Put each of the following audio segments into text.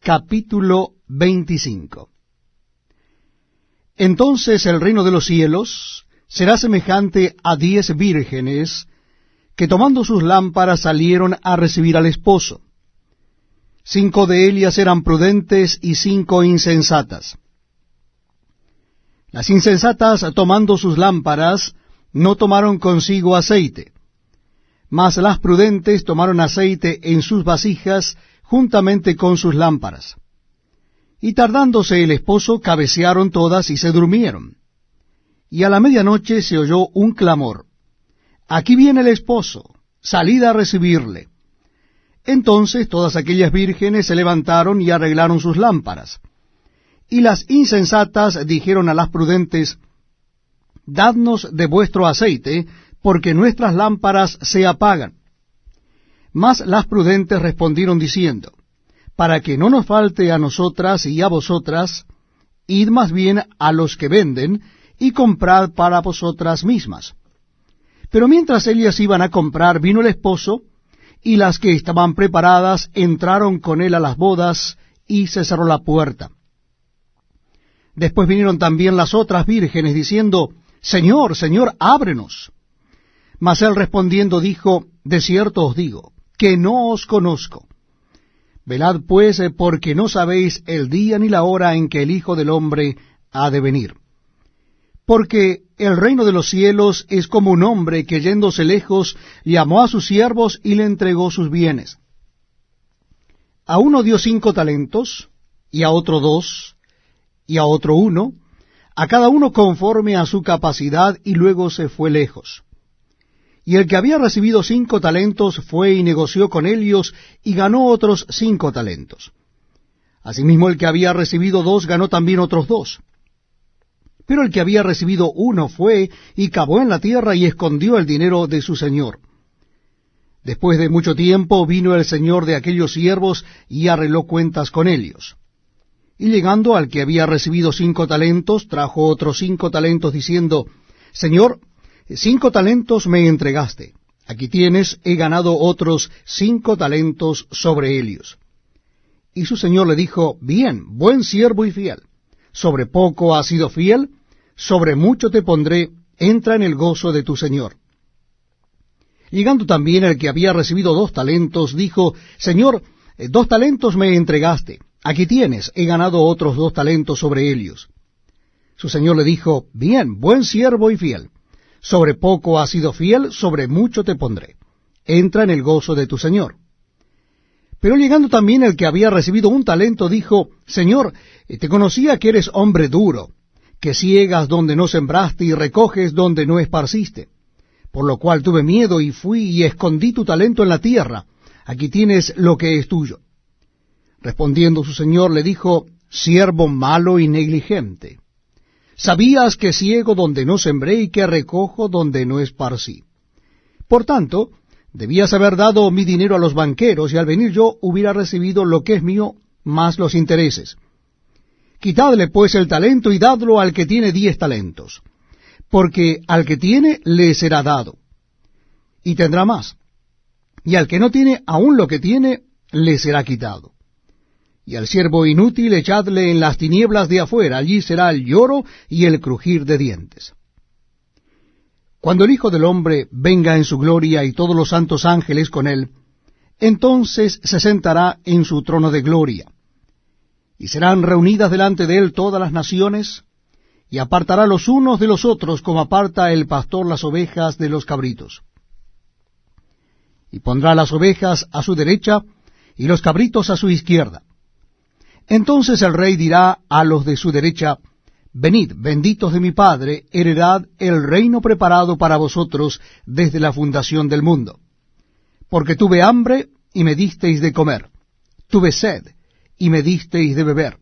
capítulo 25. Entonces el reino de los cielos será semejante a 10 vírgenes que tomando sus lámparas salieron a recibir al esposo. 5 de ellas eran prudentes y 5 insensatas. Las insensatas, tomando sus lámparas, no tomaron consigo aceite, mas las prudentes tomaron aceite en sus vasijas juntamente con sus lámparas. Y tardándose el esposo, cabecearon todas y se durmieron. Y a la medianoche se oyó un clamor: «Aquí viene el esposo, salid a recibirle». Entonces todas aquellas vírgenes se levantaron y arreglaron sus lámparas. Y las insensatas dijeron a las prudentes: «Dadnos de vuestro aceite, porque nuestras lámparas se apagan». Mas las prudentes respondieron diciendo: «Para que no nos falte a nosotras y a vosotras, id más bien a los que venden, y comprad para vosotras mismas». Pero mientras ellas iban a comprar, vino el esposo, y las que estaban preparadas entraron con él a las bodas, y se cerró la puerta. Después vinieron también las otras vírgenes, diciendo: «Señor, Señor, ábrenos». Mas él respondiendo dijo: «De cierto os digo, que no os conozco. Velad pues, porque no sabéis el día ni la hora en que el Hijo del Hombre ha de venir. Porque el reino de los cielos es como un hombre que yéndose lejos llamó a sus siervos y le entregó sus bienes. A uno dio 5 talentos, y a otro 2, y a otro 1, a cada uno conforme a su capacidad, y luego se fue lejos. Y el que había recibido 5 talentos fue y negoció con ellos, y ganó otros 5 talentos. Asimismo el que había recibido 2 ganó también otros 2. Pero el que había recibido 1 fue y cavó en la tierra y escondió el dinero de su señor. Después de mucho tiempo vino el señor de aquellos siervos y arregló cuentas con ellos. Y llegando al que había recibido 5 talentos, trajo otros 5 talentos, diciendo: «Señor, 5 talentos me entregaste. Aquí tienes, he ganado otros 5 talentos sobre ellos». Y su señor le dijo: «Bien, buen siervo y fiel. Sobre poco has sido fiel, sobre mucho te pondré, entra en el gozo de tu señor». Llegando también el que había recibido 2 talentos, dijo: «Señor, 2 talentos me entregaste. Aquí tienes, he ganado otros 2 talentos sobre ellos». Su señor le dijo: «Bien, buen siervo y fiel. Sobre poco has sido fiel, sobre mucho te pondré. Entra en el gozo de tu señor». Pero llegando también el que había recibido 1 talento, dijo: «Señor, te conocía que eres hombre duro, que ciegas donde no sembraste y recoges donde no esparciste. Por lo cual tuve miedo y fui y escondí tu talento en la tierra. Aquí tienes lo que es tuyo». Respondiendo su señor le dijo: «Siervo malo y negligente. Sabías que ciego donde no sembré y que recojo donde no esparcí. Por tanto, debías haber dado mi dinero a los banqueros, y al venir yo hubiera recibido lo que es mío, más los intereses. Quitadle pues el talento y dadlo al que tiene 10 talentos, porque al que tiene le será dado, y tendrá más, y al que no tiene aún lo que tiene le será quitado. Y al siervo inútil echadle en las tinieblas de afuera, allí será el lloro y el crujir de dientes. Cuando el Hijo del Hombre venga en su gloria y todos los santos ángeles con él, entonces se sentará en su trono de gloria, y serán reunidas delante de él todas las naciones, y apartará los unos de los otros como aparta el pastor las ovejas de los cabritos. Y pondrá las ovejas a su derecha y los cabritos a su izquierda. Entonces el rey dirá a los de su derecha: «Venid, benditos de mi Padre, heredad el reino preparado para vosotros desde la fundación del mundo. Porque tuve hambre, y me disteis de comer. Tuve sed, y me disteis de beber.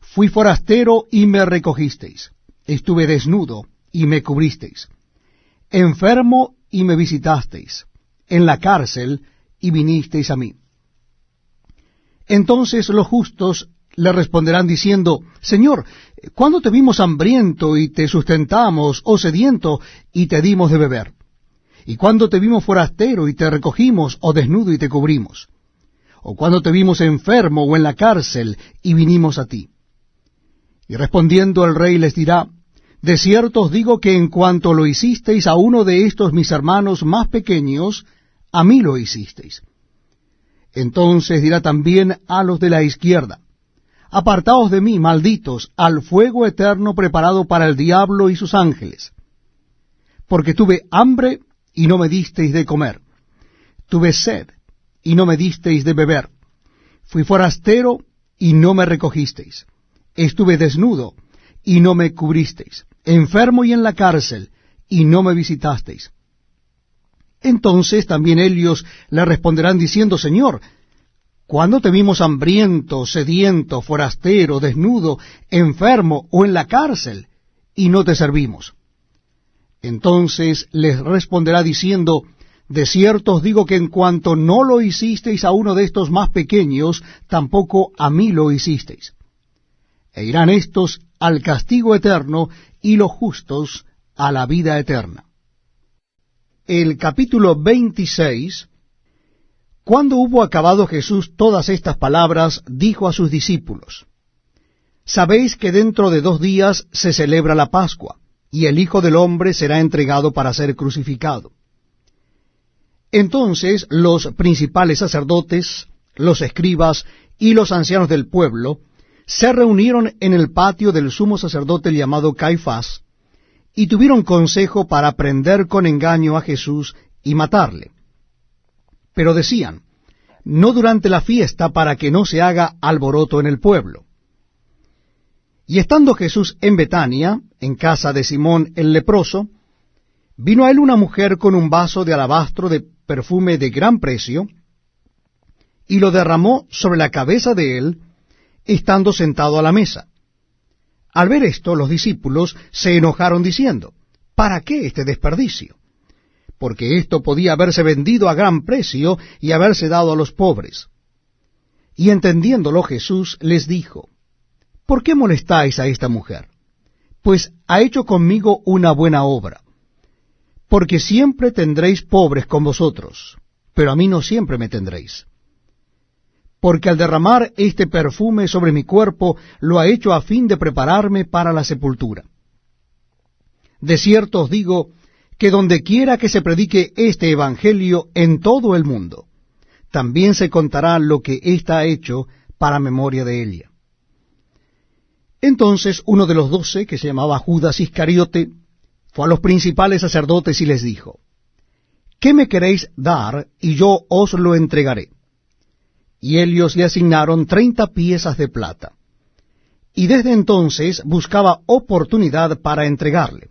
Fui forastero, y me recogisteis. Estuve desnudo, y me cubristeis. Enfermo, y me visitasteis. En la cárcel, y vinisteis a mí». Entonces los justos le responderán diciendo: «Señor, ¿cuándo te vimos hambriento y te sustentamos, o sediento y te dimos de beber? ¿Y cuándo te vimos forastero y te recogimos, o desnudo y te cubrimos? ¿O cuándo te vimos enfermo o en la cárcel y vinimos a ti? Y respondiendo el rey les dirá, de cierto os digo que en cuanto lo hicisteis a uno de estos mis hermanos más pequeños, a mí lo hicisteis. Entonces dirá también a los de la izquierda, apartaos de mí, malditos, al fuego eterno preparado para el diablo y sus ángeles. Porque tuve hambre y no me disteis de comer, tuve sed y no me disteis de beber, fui forastero y no me recogisteis, estuve desnudo y no me cubristeis, enfermo y en la cárcel y no me visitasteis. Entonces también ellos le responderán diciendo, Señor, ¿cuándo te vimos hambriento, sediento, forastero, desnudo, enfermo o en la cárcel, y no te servimos? Entonces les responderá diciendo, de cierto os digo que en cuanto no lo hicisteis a uno de estos más pequeños, tampoco a mí lo hicisteis. E irán estos al castigo eterno, y los justos a la vida eterna. El capítulo 26. Cuando hubo acabado Jesús todas estas palabras, dijo a sus discípulos, sabéis que dentro de 2 días se celebra la Pascua, y el Hijo del Hombre será entregado para ser crucificado. Entonces los principales sacerdotes, los escribas y los ancianos del pueblo se reunieron en el patio del sumo sacerdote llamado Caifás, y tuvieron consejo para prender con engaño a Jesús y matarle. Pero decían, no durante la fiesta, para que no se haga alboroto en el pueblo. Y estando Jesús en Betania, en casa de Simón el leproso, vino a él una mujer con un vaso de alabastro de perfume de gran precio, y lo derramó sobre la cabeza de él, estando sentado a la mesa. Al ver esto, los discípulos se enojaron diciendo, ¿para qué este desperdicio? Porque esto podía haberse vendido a gran precio y haberse dado a los pobres. Y entendiéndolo Jesús les dijo, ¿por qué molestáis a esta mujer? Pues ha hecho conmigo una buena obra. Porque siempre tendréis pobres con vosotros, pero a mí no siempre me tendréis. Porque al derramar este perfume sobre mi cuerpo, lo ha hecho a fin de prepararme para la sepultura. De cierto os digo, que donde quiera que se predique este evangelio en todo el mundo, también se contará lo que ésta ha hecho para memoria de ella. Entonces uno de los 12, que se llamaba Judas Iscariote, fue a los principales sacerdotes y les dijo, ¿qué me queréis dar y yo os lo entregaré? Y ellos le asignaron 30 piezas de plata. Y desde entonces buscaba oportunidad para entregarle.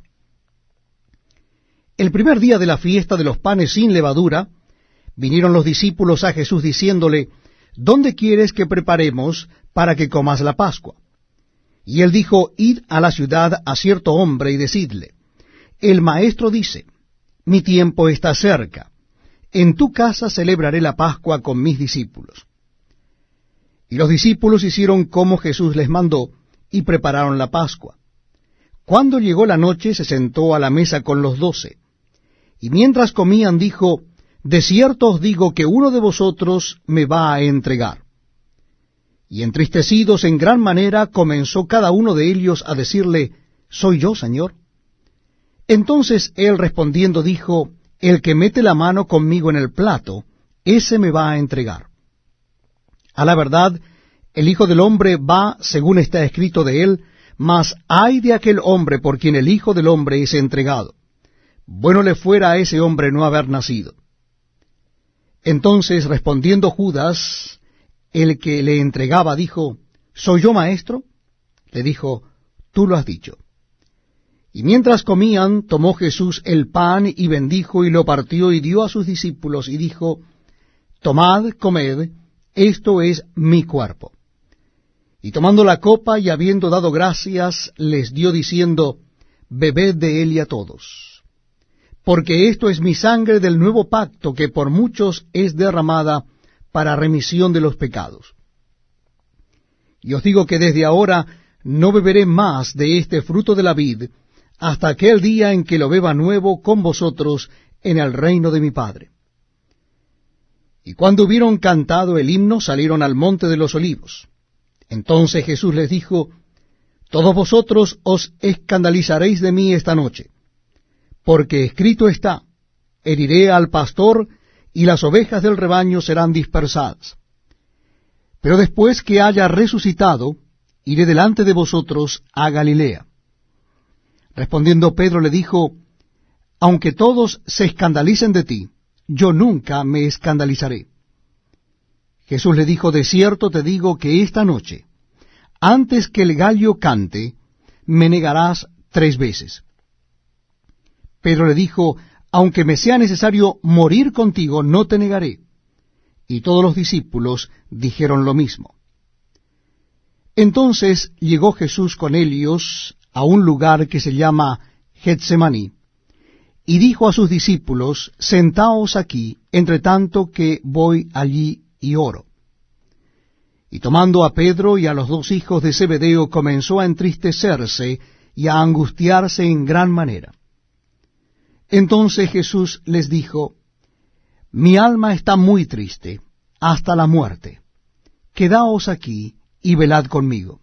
El primer día de la fiesta de los panes sin levadura, vinieron los discípulos a Jesús diciéndole, ¿dónde quieres que preparemos para que comas la Pascua? Y él dijo, id a la ciudad a cierto hombre y decidle, el maestro dice, mi tiempo está cerca, en tu casa celebraré la Pascua con mis discípulos. Y los discípulos hicieron como Jesús les mandó, y prepararon la Pascua. Cuando llegó la noche, se sentó a la mesa con los 12. Y mientras comían, dijo, de cierto os digo que uno de vosotros me va a entregar. Y entristecidos en gran manera, comenzó cada uno de ellos a decirle, ¿soy yo, Señor? Entonces él respondiendo dijo, el que mete la mano conmigo en el plato, ese me va a entregar. A la verdad, el Hijo del Hombre va según está escrito de él, mas ay de aquel hombre por quien el Hijo del Hombre es entregado. Bueno le fuera a ese hombre no haber nacido. Entonces, respondiendo Judas, el que le entregaba, dijo, ¿soy yo, maestro? Le dijo, tú lo has dicho. Y mientras comían, tomó Jesús el pan y bendijo y lo partió y dio a sus discípulos y dijo, tomad, comed, esto es mi cuerpo. Y tomando la copa y habiendo dado gracias, les dio diciendo, bebed de él y a todos. Porque esto es mi sangre del nuevo pacto, que por muchos es derramada para remisión de los pecados. Y os digo que desde ahora no beberé más de este fruto de la vid, hasta aquel día en que lo beba nuevo con vosotros en el reino de mi Padre. Y cuando hubieron cantado el himno, salieron al monte de los olivos. Entonces Jesús les dijo: Todos vosotros os escandalizaréis de mí esta noche, porque escrito está: heriré al pastor, y las ovejas del rebaño serán dispersadas. Pero después que haya resucitado, iré delante de vosotros a Galilea. Respondiendo Pedro le dijo: Aunque todos se escandalicen de ti, yo nunca me escandalizaré. Jesús le dijo: De cierto te digo que esta noche, antes que el gallo cante, me negarás 3 veces. Pedro le dijo: Aunque me sea necesario morir contigo, no te negaré. Y todos los discípulos dijeron lo mismo. Entonces llegó Jesús con ellos a un lugar que se llama Getsemaní, y dijo a sus discípulos: Sentaos aquí, entre tanto que voy allí y oro. Y tomando a Pedro y a los 2 hijos de Zebedeo, comenzó a entristecerse y a angustiarse en gran manera. Entonces Jesús les dijo: Mi alma está muy triste, hasta la muerte. Quedaos aquí y velad conmigo.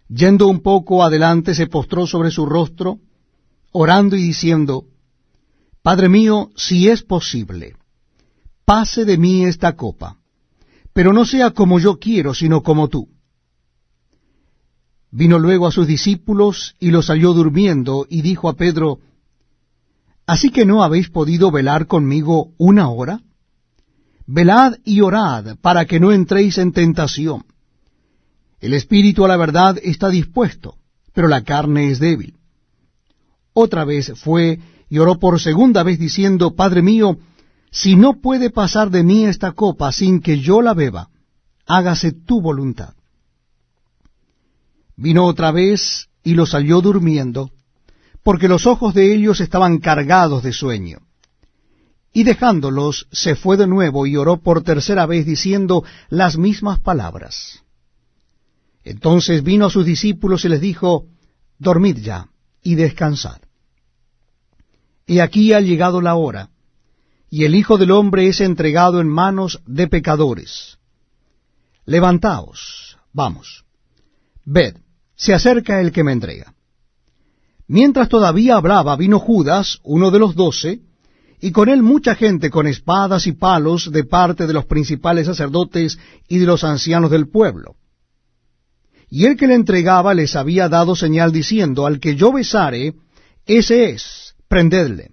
Yendo un poco adelante, se postró sobre su rostro, orando y diciendo: Padre mío, si es posible, pase de mí esta copa, pero no sea como yo quiero, sino como tú. Vino luego a sus discípulos y los halló durmiendo, y dijo a Pedro: ¿Así que no habéis podido velar conmigo 1 hora? Velad y orad, para que no entréis en tentación. El espíritu a la verdad está dispuesto, pero la carne es débil. Otra vez fue y oró por 2ª vez, diciendo: Padre mío, si no puede pasar de mí esta copa sin que yo la beba, hágase tu voluntad. Vino otra vez y los halló durmiendo, porque los ojos de ellos estaban cargados de sueño. Y dejándolos, se fue de nuevo y oró por 3ª vez, diciendo las mismas palabras. Entonces vino a sus discípulos y les dijo: Dormid ya y descansad. He aquí ha llegado la hora, y el Hijo del Hombre es entregado en manos de pecadores. Levantaos, vamos, ved, se acerca el que me entrega. Mientras todavía hablaba, vino Judas, uno de los 12, y con él mucha gente con espadas y palos de parte de los principales sacerdotes y de los ancianos del pueblo. Y el que le entregaba les había dado señal diciendo: Al que yo besare, ese es, prendedle.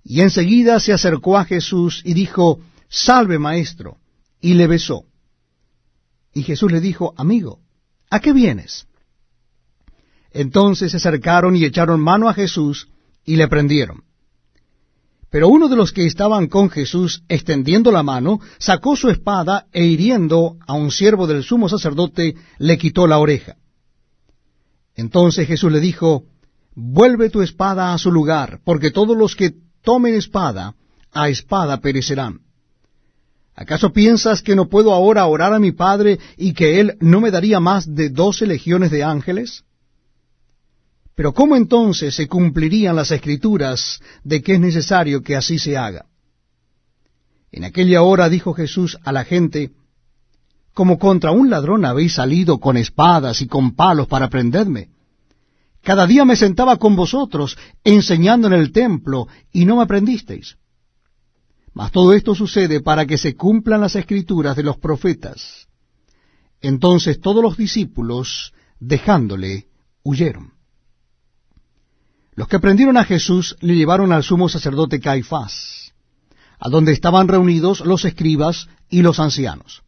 Y enseguida se acercó a Jesús y dijo: Salve, maestro, y le besó. Y Jesús le dijo: Amigo, ¿a qué vienes? Entonces se acercaron y echaron mano a Jesús y le prendieron. Pero uno de los que estaban con Jesús, extendiendo la mano, sacó su espada e hiriendo a un siervo del sumo sacerdote, le quitó la oreja. Entonces Jesús le dijo: Vuelve tu espada a su lugar, porque todos los que tomen espada, a espada perecerán. ¿Acaso piensas que no puedo ahora orar a mi Padre y que Él no me daría más de 12 legiones de ángeles? Pero ¿cómo entonces se cumplirían las Escrituras de que es necesario que así se haga? En aquella hora dijo Jesús a la gente: Como contra un ladrón habéis salido con espadas y con palos para prenderme. Cada día me sentaba con vosotros, enseñando en el templo, y no me prendisteis. Mas todo esto sucede para que se cumplan las Escrituras de los profetas. Entonces todos los discípulos, dejándole, huyeron. Los que prendieron a Jesús le llevaron al sumo sacerdote Caifás, a donde estaban reunidos los escribas y los ancianos.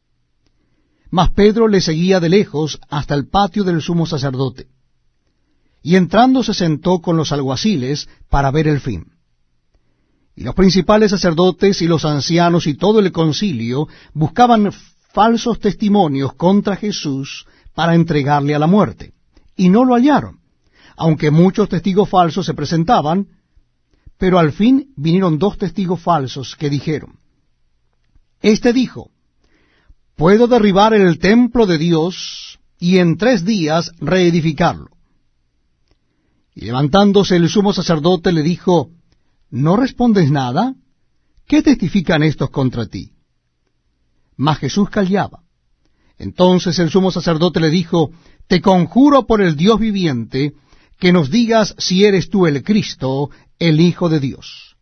Mas Pedro le seguía de lejos hasta el patio del sumo sacerdote, y entrando se sentó con los alguaciles para ver el fin. Y los principales sacerdotes y los ancianos y todo el concilio buscaban falsos testimonios contra Jesús para entregarle a la muerte, y no lo hallaron, aunque muchos testigos falsos se presentaban. Pero al fin vinieron 2 testigos falsos que dijeron: Este dijo: Puedo derribar el templo de Dios y en 3 días reedificarlo. Y levantándose el sumo sacerdote le dijo: ¿No respondes nada? ¿qué testifican estos contra ti? Mas Jesús callaba. Entonces el sumo sacerdote le dijo, te conjuro por el Dios viviente, que nos digas si eres tú el Cristo, el Hijo de Dios.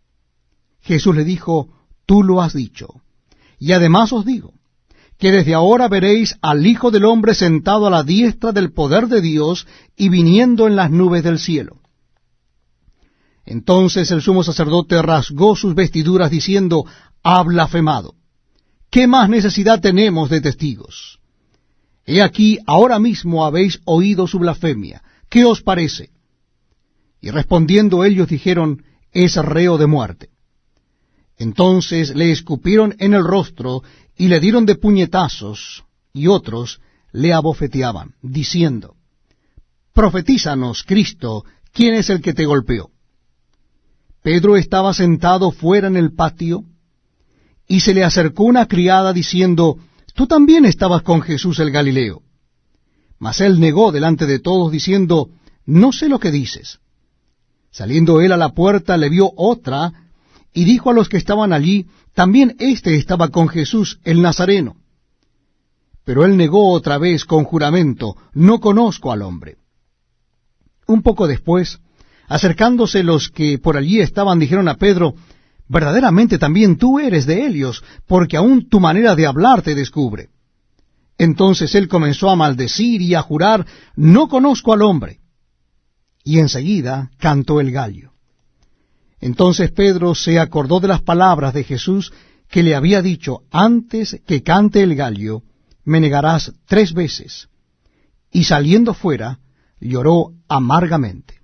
Jesús le dijo, tú lo has dicho. Y además os digo, que desde ahora veréis al Hijo del Hombre sentado a la diestra del poder de Dios y viniendo en las nubes del cielo. Entonces el sumo sacerdote rasgó sus vestiduras diciendo, ha blasfemado. ¿Qué más necesidad tenemos de testigos? He aquí, ahora mismo habéis oído su blasfemia. ¿Qué os parece? Y respondiendo ellos dijeron, es reo de muerte. Entonces le escupieron en el rostro y le dieron de puñetazos, y otros le abofeteaban, diciendo, profetízanos, Cristo, ¿quién es el que te golpeó? Pedro estaba sentado fuera en el patio, y se le acercó una criada diciendo, tú también estabas con Jesús el Galileo. Mas él negó delante de todos, diciendo, no sé lo que dices. Saliendo él a la puerta, le vio otra, y dijo a los que estaban allí, también éste estaba con Jesús el Nazareno. Pero él negó otra vez con juramento, no conozco al hombre. Un poco después, acercándose los que por allí estaban, dijeron a Pedro, verdaderamente también tú eres de ellos, porque aún tu manera de hablar te descubre. Entonces él comenzó a maldecir y a jurar, no conozco al hombre. Y enseguida cantó el gallo. Entonces Pedro se acordó de las palabras de Jesús que le había dicho, antes que cante el gallo, me negarás 3 veces. Y saliendo fuera, lloró amargamente.